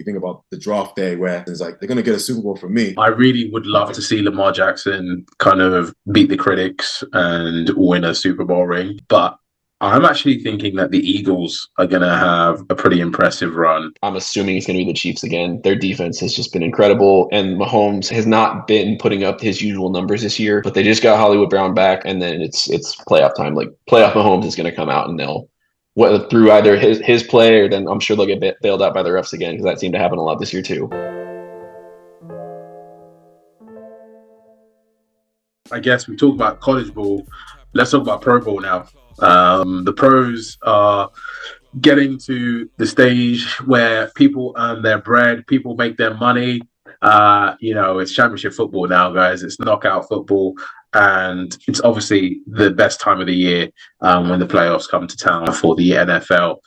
You think about the draft day where it's like, they're going to get a Super Bowl from me. I really would love to see Lamar Jackson kind of beat the critics and win a Super Bowl ring. But I'm actually thinking that the Eagles are going to have a pretty impressive run. I'm assuming it's going to be the Chiefs again. Their defense has just been incredible, and Mahomes has not been putting up his usual numbers this year. But they just got Hollywood Brown back, and then it's playoff time. Like playoff Mahomes is going to come out, and they'll whether through either his play or then I'm sure they'll get bailed out by the refs again because that seemed to happen a lot this year too. I guess we talked about college ball. Let's talk about Pro Bowl now. The pros are getting to the stage where people earn their bread, people make their money. It's championship football now, guys. It's knockout football, and it's obviously the best time of the year when the playoffs come to town for the NFL.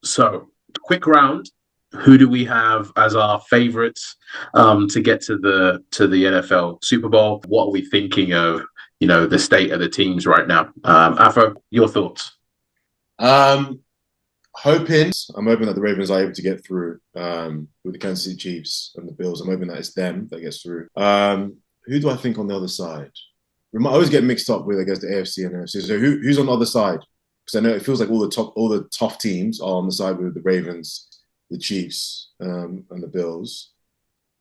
So, quick round. Who do we have as our favorites to get to the NFL Super Bowl? What are we thinking of? The state of the teams right now. Afo, your thoughts? I'm hoping that the Ravens are able to get through with the Kansas City Chiefs and the Bills. I'm hoping that it's them that gets through. Who do I think on the other side? I always get mixed up with, I guess, the AFC and NFC. So who's on the other side? Because I know it feels like all the tough teams are on the side with the Ravens, the Chiefs, and the Bills.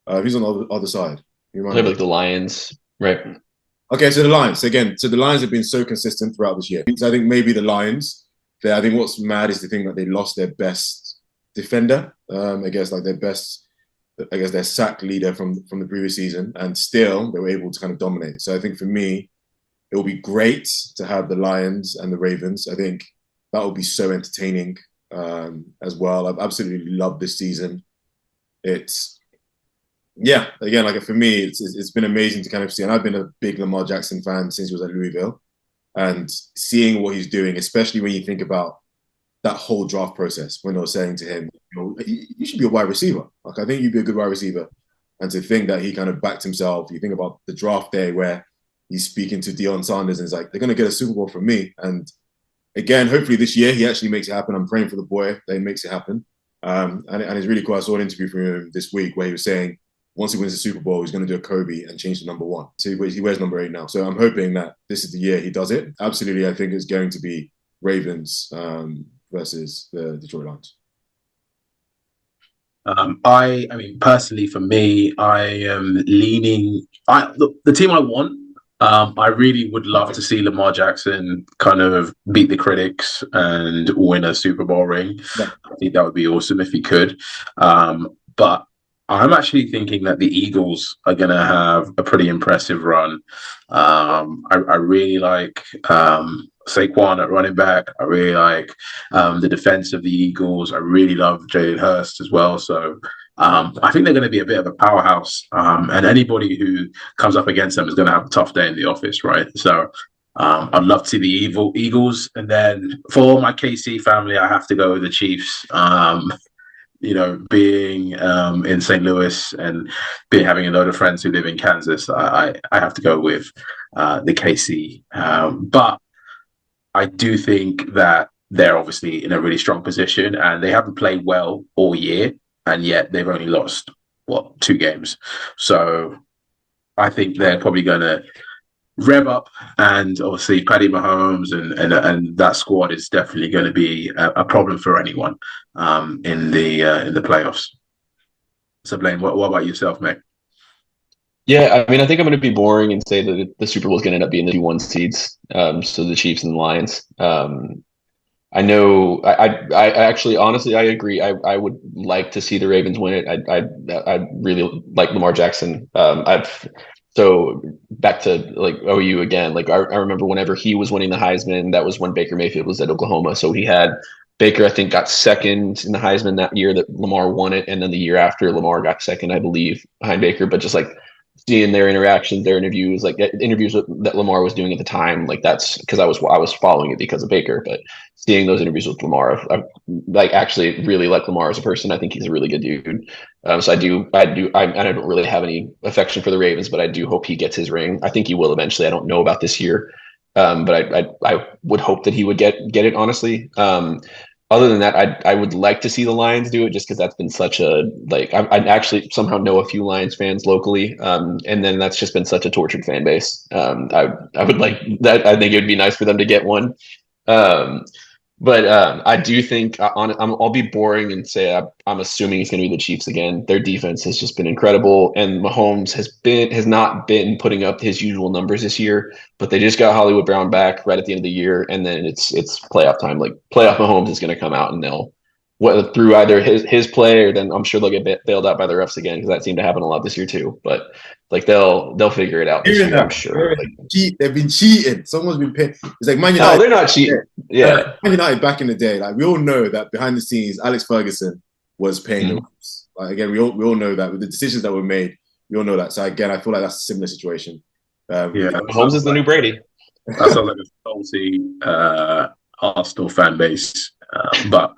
Who's on the other side? Like the Lions, right? Okay, so the Lions. So the Lions have been so consistent throughout this year. So I think maybe the Lions. I think what's mad is the thing that they lost their best defender. I guess their sack leader from the previous season, and still they were able to kind of dominate. So I think for me, it will be great to have the Lions and the Ravens. I think that will be so entertaining as well. I've absolutely loved this season. For me, it's been amazing to kind of see. And I've been a big Lamar Jackson fan since he was at Louisville. And seeing what he's doing, especially when you think about that whole draft process, when they were saying to him, you should be a wide receiver. Like, I think you'd be a good wide receiver. And to think that he kind of backed himself, you think about the draft day where he's speaking to Deion Sanders and it's like, they're going to get a Super Bowl from me. And again, hopefully this year he actually makes it happen. I'm praying for the boy that he makes it happen. And it's really cool. I saw an interview from him this week where he was saying, once he wins the Super Bowl, he's going to do a Kobe and change to number 1. So he wears number 8 now. So I'm hoping that this is the year he does it. Absolutely, I think it's going to be Ravens versus the Detroit Lions. I mean, personally, for me, I am leaning. The team I want. I really would love to see Lamar Jackson kind of beat the critics and win a Super Bowl ring. Yeah. I think that would be awesome if he could. But I'm actually thinking that the Eagles are going to have a pretty impressive run. I really like Saquon at running back. I really like the defense of the Eagles. I really love Jalen Hurts as well. So I think they're going to be a bit of a powerhouse. And anybody who comes up against them is going to have a tough day in the office, right? So I'd love to see the Eagles. And then for my KC family, I have to go with the Chiefs. Being in St. Louis and having a lot of friends who live in Kansas, I have to go with the KC. But I do think that they're obviously in a really strong position and they haven't played well all year, and yet they've only lost, 2 games. So I think they're probably going to rev up, and obviously Patty Mahomes and that squad is definitely going to be a problem for anyone in the playoffs. So Blaine, what about yourself, mate? Yeah, I mean, I think I'm going to be boring and say that the Super Bowl is going to end up being the 2-1 seeds, so the Chiefs and the Lions. I know. I actually, honestly, I agree. I would like to see the Ravens win it. I really like Lamar Jackson. So back to like OU again. Like I remember whenever he was winning the Heisman, that was when Baker Mayfield was at Oklahoma. So he had Baker, I think, got second in the Heisman that year that Lamar won it, and then the year after Lamar got second, I believe, behind Baker. But just like seeing their interactions, their interviews, like interviews that Lamar was doing at the time, like that's because I was following it because of Baker. But seeing those interviews with Lamar, I like actually really like Lamar as a person. I think he's a really good dude. So I don't really have any affection for the Ravens, but I do hope he gets his ring. I think he will eventually. I don't know about this year, but I would hope that he would get it. Honestly, other than that, I would like to see the Lions do it just because that's been such a like I actually somehow know a few Lions fans locally, and then that's just been such a tortured fan base. I would like that. I think it would be nice for them to get one. Um, but I do think I'll be boring and say I'm assuming it's going to be the Chiefs again. Their defense has just been incredible, and Mahomes has not been putting up his usual numbers this year. But they just got Hollywood Brown back right at the end of the year, and then it's playoff time. Like playoff Mahomes is going to come out, and they'll whether through either his play or then I'm sure they'll get bailed out by the refs again because that seemed to happen a lot this year too. But like they'll figure it out this year, I'm sure. They've been cheating. Someone's been paying. It's like Man United. No, they're not cheating. Yeah, Man United back in the day, like we all know that behind the scenes, Alex Ferguson was paying the refs. Like again, we all know that with the decisions that were made, we all know that. So again, I feel like that's a similar situation. Mahomes is the new Brady. That sounds like a salty Arsenal fan base, but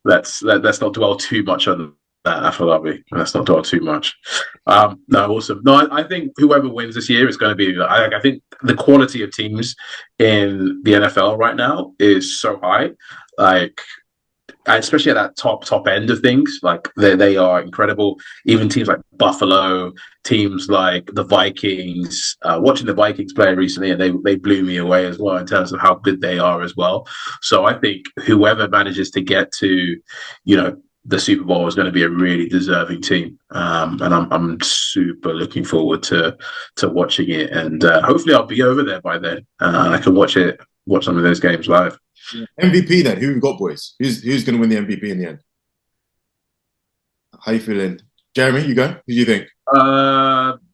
let's not dwell too much on that, Afolabi. Let's not dwell too much. No, awesome. No, I think whoever wins this year is going to be. I think the quality of teams in the NFL right now is so high, like especially at that top end of things. Like they are incredible. Even teams like Buffalo, teams like the Vikings. Watching the Vikings play recently, and they blew me away as well in terms of how good they are as well. So I think whoever manages to get to, the Super Bowl is going to be a really deserving team, and I'm super looking forward to watching it. And hopefully, I'll be over there by then, and I can watch some of those games live. MVP then? Who we got, boys? Who's going to win the MVP in the end? How you feeling, Jeremy? You go. Who do you think?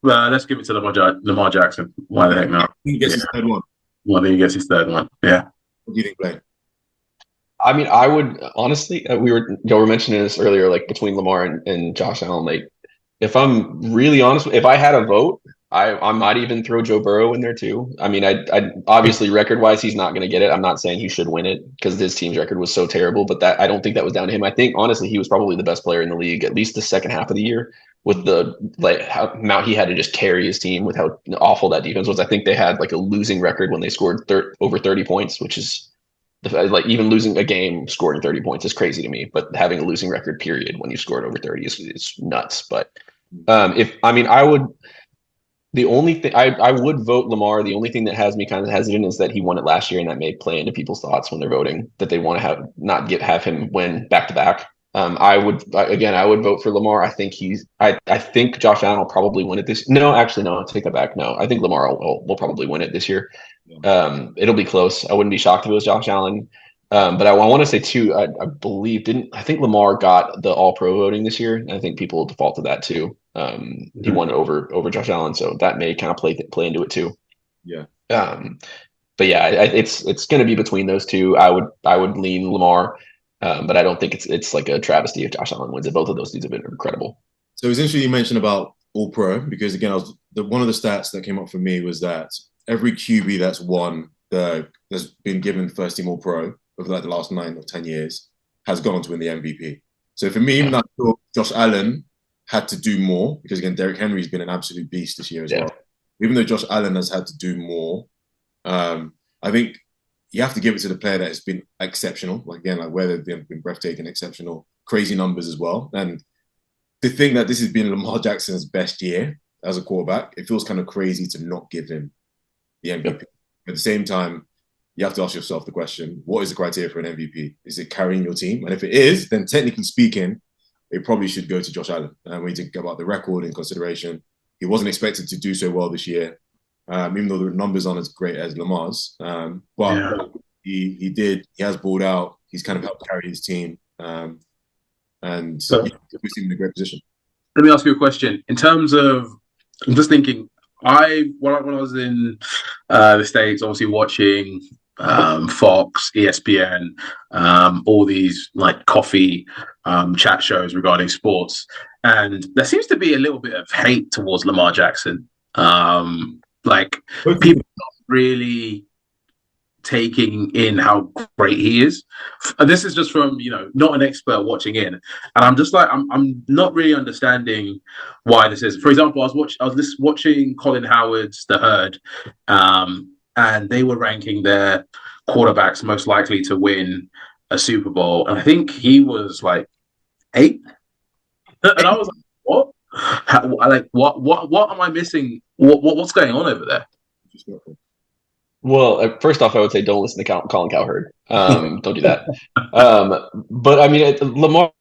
Let's give it to Lamar Jackson. Why the heck not? He gets his third one. Well, I think he gets his third one. Yeah. What do you think, Blaine? I mean, I would honestly. Y'all were mentioning this earlier, like between Lamar and Josh Allen. Like, if I'm really honest, if I had a vote, I might even throw Joe Burrow in there too. I mean, I obviously record wise, he's not going to get it. I'm not saying he should win it because his team's record was so terrible, but I don't think that was down to him. I think honestly, he was probably the best player in the league, at least the second half of the year, with the how amount he had to just carry his team with how awful that defense was. I think they had like a losing record when they scored over 30 points, which is like even losing a game scoring 30 points is crazy to me, but having a losing record period when you scored over 30 is nuts. But the only thing I would vote Lamar. The only thing that has me kind of hesitant is that he won it last year, and that may play into people's thoughts when they're voting that they want to have him win back to back. I would vote for Lamar. I think I think Josh Allen will probably win it this. No, actually, no. I'll take that back. No, I think Lamar will probably win it this year. It'll be close. I wouldn't be shocked if it was Josh Allen. But I want to say too. I think Lamar got the All Pro voting this year, and I think people default to that too. He won over Josh Allen, so that may kind of play into it too. Yeah. But yeah, it's going to be between those two. I would lean Lamar, but I don't think it's like a travesty if Josh Allen wins it. Both of those dudes have been incredible. So it's interesting you mentioned about All Pro because again, one of the stats that came up for me was that every QB that's that's been given first team All Pro over like the last 9 or 10 years has gone on to win the MVP. So for me, even though Josh Allen had to do more, because again, Derrick Henry's been an absolute beast this year as well. Even though Josh Allen has had to do more, I think you have to give it to the player that has been exceptional. Like again, like where they've been breathtaking, exceptional, crazy numbers as well. And to think that this has been Lamar Jackson's best year as a quarterback, it feels kind of crazy to not give him the MVP. Yep. At the same time, you have to ask yourself the question, what is the criteria for an MVP? Is it carrying your team? And if it is, then technically speaking, it probably should go to Josh Allen. We need to get about the record in consideration. He wasn't expected to do so well this year, even though the numbers aren't as great as Lamar's. But he did. He has balled out. He's kind of helped carry his team. And so, he's in a great position. Let me ask you a question. In terms of, I'm just thinking, when I was in the States, obviously watching Fox, ESPN, all these like coffee chat shows regarding sports, and there seems to be a little bit of hate towards Lamar Jackson. Like people really taking in how great he is. And this is just from, not an expert watching in. And I'm just like, I'm not really understanding why this is. For example, I was watching Colin Howard's The Herd, and they were ranking their quarterbacks most likely to win a Super Bowl, and I think he was like 8, and I was like, "What? What am I missing? What's going on over there?" Well, first off, I would say don't listen to Colin Cowherd. Don't do that. But I mean, Lamar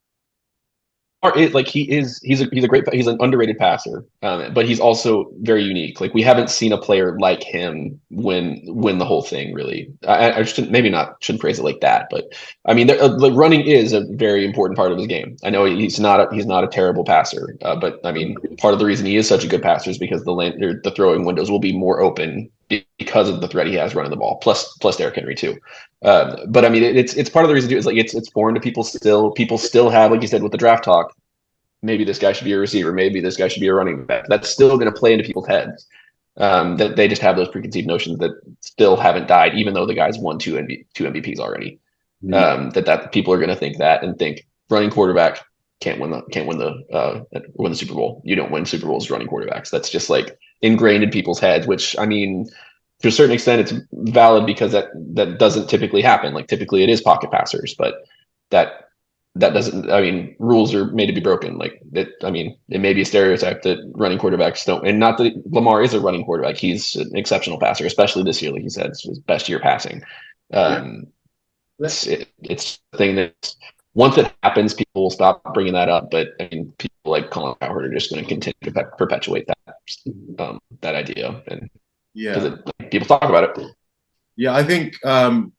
is like he's an underrated passer, but he's also very unique. Like we haven't seen a player like him win the whole thing. Really, I shouldn't phrase it like that, but I mean, like running is a very important part of his game. I know he's not a terrible passer, but I mean, part of the reason he is such a good passer is because the throwing windows will be more open because of the threat he has running the ball. Plus Derrick Henry too. But I mean, it's part of the reason too. Is like it's foreign to people still. People still have, like you said, with the draft talk. Maybe this guy should be a receiver. Maybe this guy should be a running back. That's still going to play into people's heads. That they just have those preconceived notions that still haven't died, even though the guy's won two MVPs already. That people are going to think that and think running quarterback can't win the Super Bowl. You don't win Super Bowls running quarterbacks. That's just like ingrained in people's heads. Which I mean, to a certain extent, it's valid because that doesn't typically happen. Like typically, it is pocket passers, but that doesn't. I mean, rules are made to be broken. Like it. I mean, it may be a stereotype that running quarterbacks don't. And not that Lamar is a running quarterback. He's an exceptional passer, especially this year. Like you said, it's his best year passing. It's a thing that once it happens, people will stop bringing that up. But I mean, people like Colin Cowherd are just going to continue to perpetuate that idea, and because people talk about it. Yeah, I think, and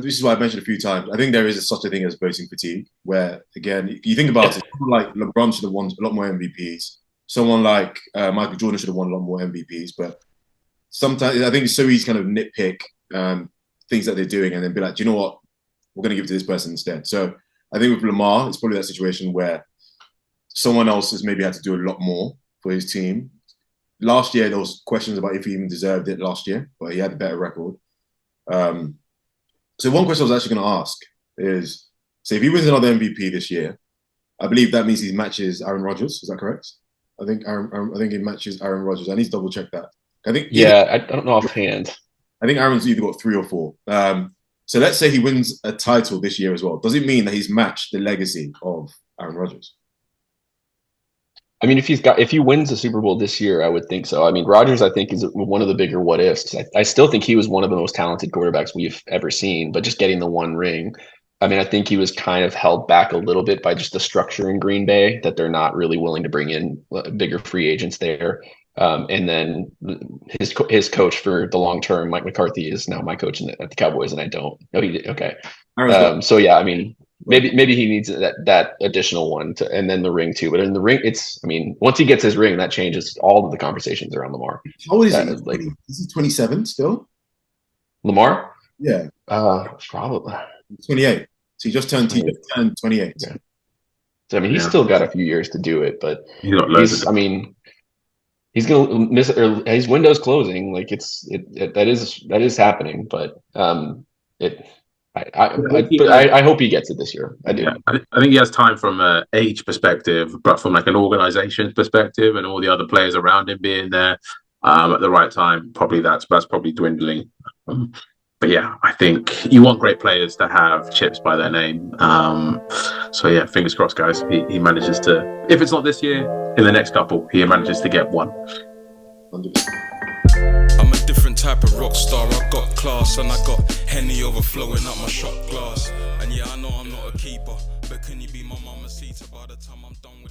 this is what I've mentioned a few times. I think there is such a thing as voting fatigue, where again, if you think about it, someone like LeBron should have won a lot more MVPs. Someone like Michael Jordan should have won a lot more MVPs. But sometimes I think it's so easy to kind of nitpick things that they're doing and then be like, do you know what? We're going to give it to this person instead. So I think with Lamar, it's probably that situation where someone else has maybe had to do a lot more for his team. Last year, there was questions about if he even deserved it last year, but he had a better record. So one question I was actually going to ask is, so if he wins another MVP this year, I believe that means he matches Aaron Rodgers. Is that correct? I think he matches Aaron Rodgers. I need to double check that. I don't know offhand. I think Aaron's either got 3 or 4. So let's say he wins a title this year as well. Does it mean that he's matched the legacy of Aaron Rodgers? I mean, if he wins a Super Bowl this year, I would think so. I mean, Rodgers, I think, is one of the bigger what ifs. I still think he was one of the most talented quarterbacks we've ever seen, but just getting the one ring. I mean, I think he was kind of held back a little bit by just the structure in Green Bay, that they're not really willing to bring in bigger free agents there. And then his coach for the long term, Mike McCarthy, is now my coach at the Cowboys, and I don't. No, he did. Okay. So yeah, I mean, maybe he needs that additional one and then the ring too. But in the ring, once he gets his ring, that changes all of the conversations around Lamar. How old is he? Like, is he 27 still? Lamar? Yeah. Probably 28. So he just turned 28. Yeah. So I mean, he's still got a few years to do it, but he's gonna miss it, or his window's closing. Like that is happening, but I hope he gets it this year. I do. Yeah, I think he has time from an age perspective, but from like an organization perspective, and all the other players around him being there at the right time, probably that's probably dwindling. But yeah, I think you want great players to have chips by their name. So yeah, fingers crossed, guys. He manages to, if it's not this year, in the next couple, he manages to get one. I'm a different type of rock star. I got class and I got Henny overflowing up my shot glass. And yeah, I know I'm not a keeper, but can you be my